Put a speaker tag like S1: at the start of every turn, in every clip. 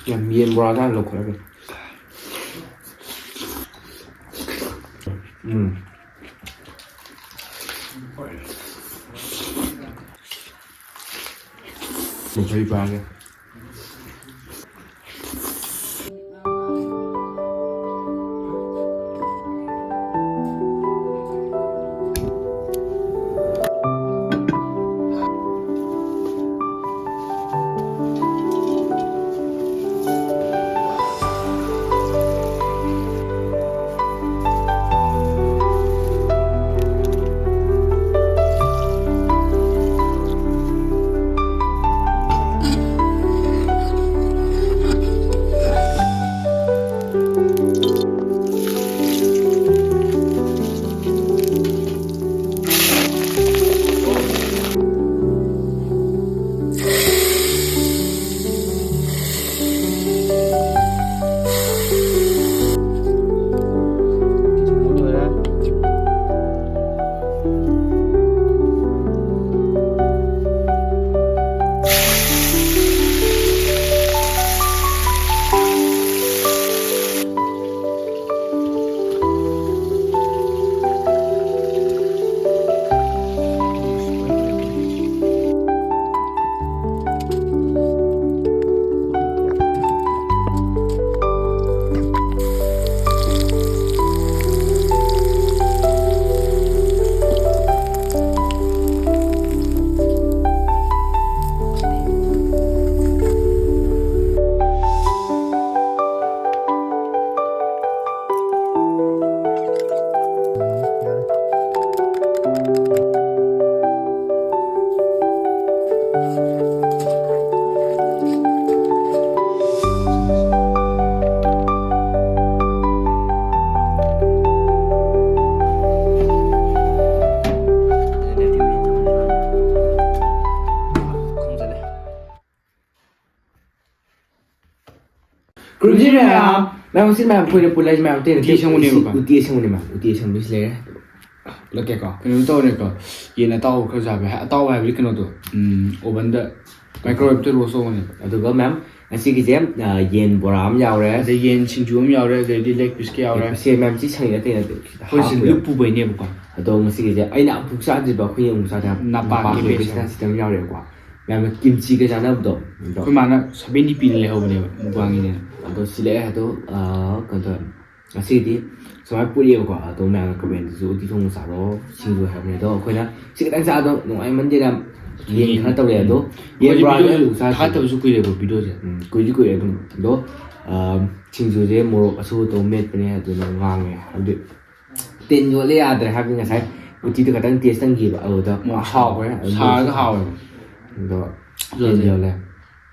S1: ꯌꯥꯝ ꯌꯦꯟ ꯕꯣꯔꯥ ꯆꯥꯅ ꯂꯧꯈꯠꯂꯒꯦ ꯃꯐꯩ ꯄꯥꯒꯦ 그러지 마야. 나 무슨 말 보이는 볼라지 마. 어때?
S2: 우티 성분이고.
S1: 우티 성분이 마. 우티 성분이 있래.
S2: 이렇게가. 그럼 떠오니까 얘네 따오 그러자 봐. 따오 봐 이렇게 넣어도 오븐데 마이크로웨이브 들어서오네.
S1: 그거 맘. 아시기제 옌 보람 야오래.
S2: 근데 옌 싱주 야오래. 근데 렉 비스케 야오래.
S1: 세 맘지 창이가 되는 데.
S2: 훨씬 육부분이 볼까.
S1: 또 아시기제 아이나 북사지 봐. 그냥 북사다.
S2: 나빠
S1: 비슷한 시스템 야오래 과. 맘 김치가 자나도.
S2: 그 만나 사빈이 빌레 하고네. 무광이네.
S1: 또 실내 또 그것도 아시디 정말 뿌리고 또 맘 그bên dù đi thùng xả đó xin rồi học này đó 그냥 지금 당사 도 농아이 문제는 예 하다 그래도 예 브라더
S2: 다 떠서 그래도 비디오지
S1: 그리고 친구들 뭐 아서도 맷분에 해도 농왕에 근데 땐 요래 아들 하긴 살 우티도 같은 테스트 기바 어다 뭐 하고
S2: 사가 하고
S1: 또 요래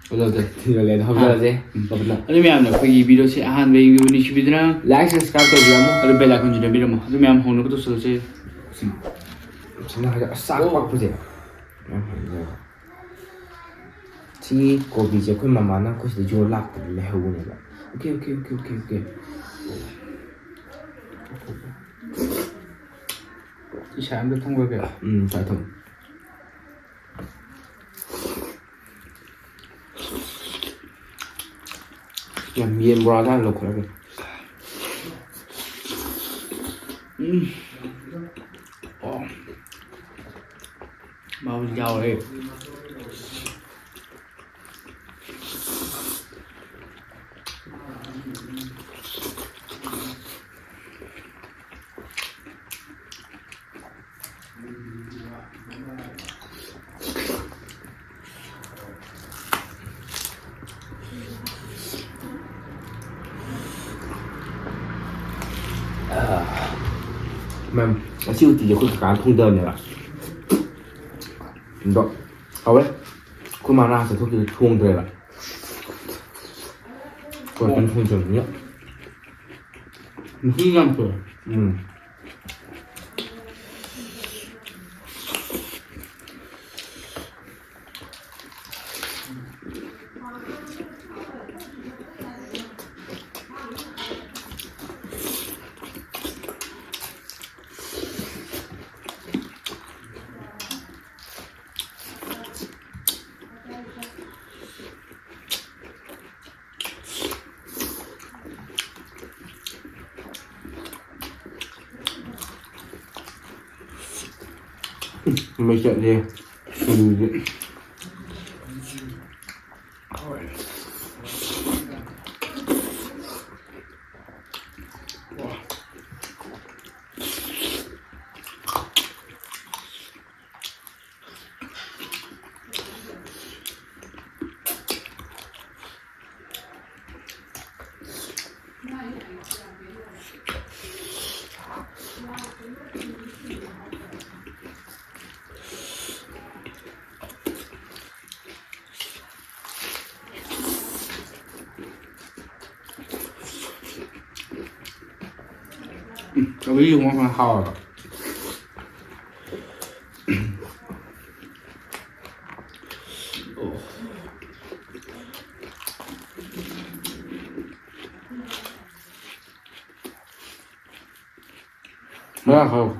S1: 어떻게 요래 하자지
S2: 아니 매암네 거기 비디오시 한 베이비 니시비드랑
S1: 라이크 서브스크라이브 해주면
S2: 그리고 벨 아이콘 좀 비려면 아주 매암 하는 것도 써지
S1: 정말 하자 싹 바꾸세요 티 고기 이제 그만 많아 그래서 저 락을 해오는 거 오케이
S2: 이 사람들 통과게
S1: 잘 통. 야, 미엔 브라자 넣고 하게.
S2: 마블 야오래
S1: Mà siêu thị có cả thông đơn này là đóเอาไว้คุณมาราใส่ทุกทีท่วงเลยล่ะกดเป็นท่วงจนเนี้ย
S2: 무슨 감포
S1: Mấy chuyện gì?
S2: Cái ví dụ mà hào
S1: Đó không?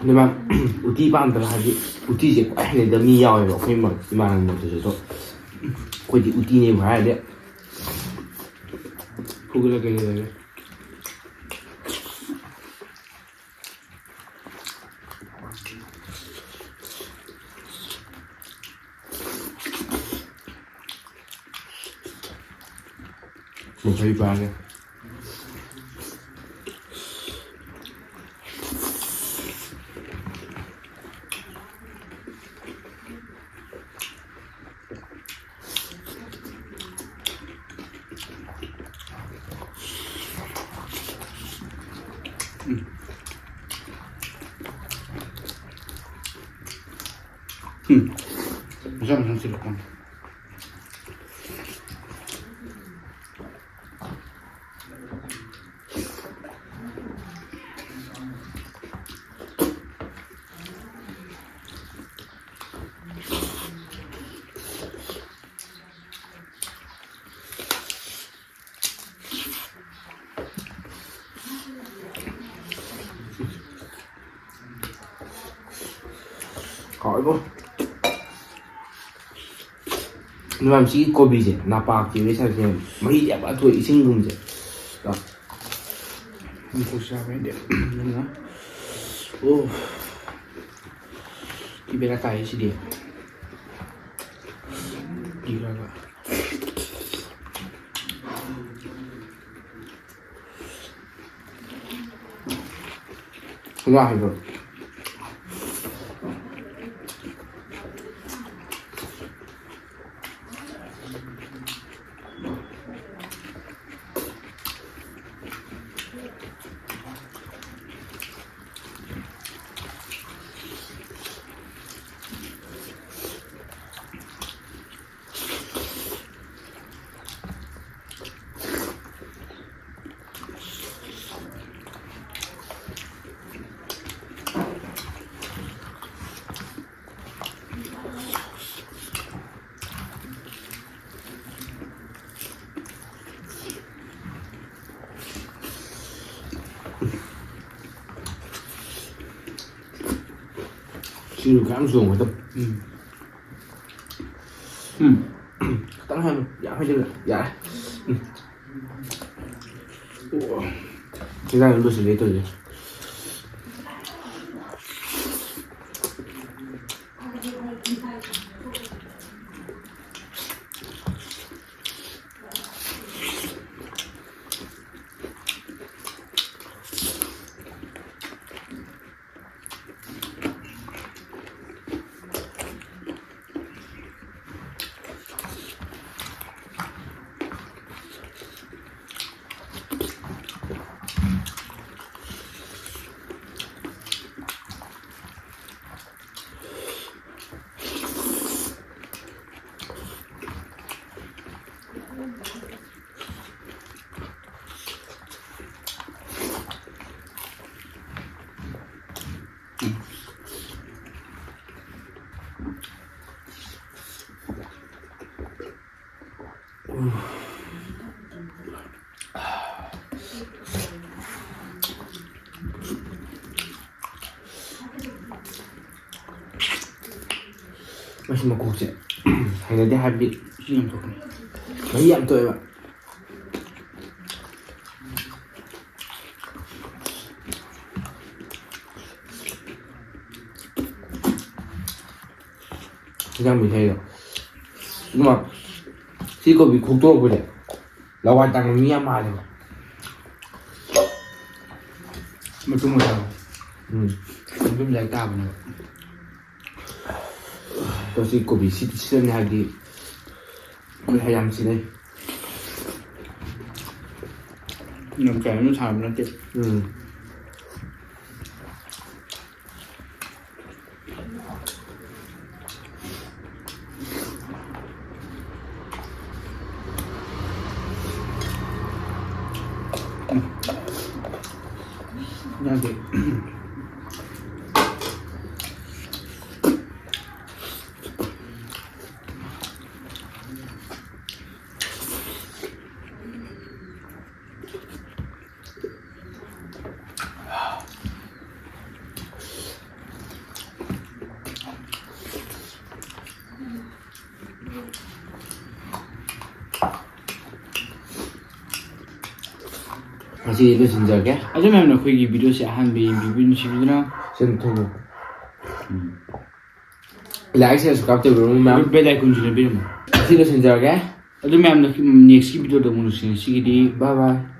S1: Nhưng mà uti 반들 하지 uti 이제 꽉 내다 미야워요. 거의 뭐 이만한 것도 저도 거기 uti 봐야 돼.
S2: 그래
S1: 뭐 저희 봐야
S2: 무슨 소리야?
S1: khỏi bố. Nhưng mà chỉ cô bị gì nạp bạc thì với sao thì mấy đẹp đã tuổi sinh cùng gì đó
S2: Không sao vậy đẹp nữa. Ô, thì bây giờ tay gì đẹp? Đi ra vậy.
S1: ra rồi chịu cảm dùng của tập tăng hơn giảm hay chưa dạ chúng ta luôn xử lý từ 맛이 뭐 국제 당연히 할비
S2: 시험 좋네.
S1: 거의 안 떠요. 그냥 미세요. 누나 이거 미 국도 보래. 라와 땅 미야 말이야.
S2: Mà chung một thằng. Cũng lấy cao mà.
S1: 그래서 이거 미 시즌 하기 거의 하얀지네.
S2: Nằm kẻ nó thảm nó chết. Nha chị.
S1: 다시 이거 진작에?
S2: 아주 매면 거기 비디오시 한 비비는 집이나
S1: 센터고. 라이센스 값때 그러면
S2: 배달 군주는 비름.
S1: 다시 이거 진작에?
S2: 아주 매면 넥스트 비디오도 모르시는 시기디.
S1: 바이바이.